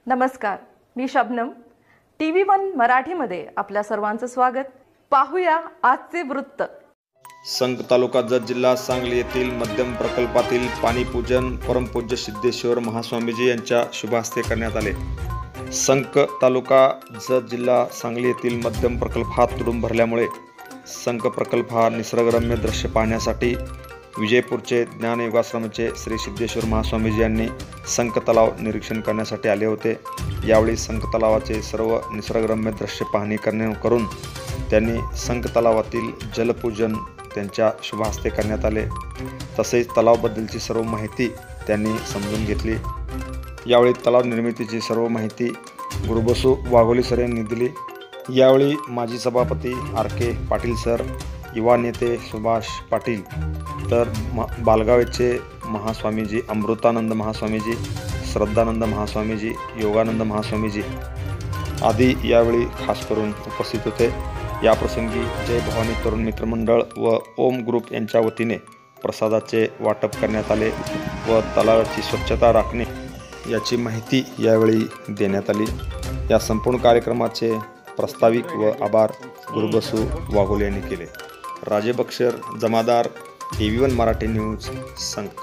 नमस्कार, मी शबनम. TV1 मराठीमध्ये आपल्या सर्वांचं स्वागत. पाहूया आजचे वृत्त. संक तालुका जत जिल्हा सांगली येथील मध्यम प्रकल्पातील पाणीपूजन परमपूज्य सिद्धेश्वर महास्वामीजी यांच्या शुभ हस्ते करण्यात आले. संक तालुका जत जिल्हा सांगली येथील मध्यम प्रकल्प हा तुडूंब भरल्यामुळे संक प्रकल्प हा निसर्गरम्य दृश्य पाहण्यासाठी विजयपूरचे ज्ञानयोगाश्रमचे श्री सिद्धेश्वर महास्वामीजी यांनी संक तलाव निरीक्षण करण्यासाठी आले होते. यावेळी संक तलावाचे सर्व निसर्गरम्य दृश्य पाहणी करून त्यांनी संक तलावातील जलपूजन त्यांच्या शुभ हस्ते करण्यात आले. तसेच तलावाबद्दलची सर्व माहिती त्यांनी समजून घेतली. यावेळी तलाव निर्मितीची सर्व माहिती गुरुबसू वाघोली सर यांनी दिली. यावेळी माजी सभापती RK पाटील सर, युवा नेते सुभाष पाटील, तर बालगावेचे महास्वामीजी, अमृतानंद महास्वामीजी, श्रद्धानंद महास्वामीजी, योगानंद महास्वामीजी आदी यावेळी खास करून उपस्थित होते. याप्रसंगी जय भवानी तरुण मित्र मंडळ व ओम ग्रुप यांच्या वतीने प्रसादाचे वाटप करण्यात आले व तलावाची स्वच्छता राखणे याची माहिती यावेळी देण्यात आली. या संपूर्ण कार्यक्रमाचे प्रास्ताविक व आभार गुरुबसू वाघोले यांनी केले. राजे बक्षर, जमादार, TV1 मराठी न्यूज, संक.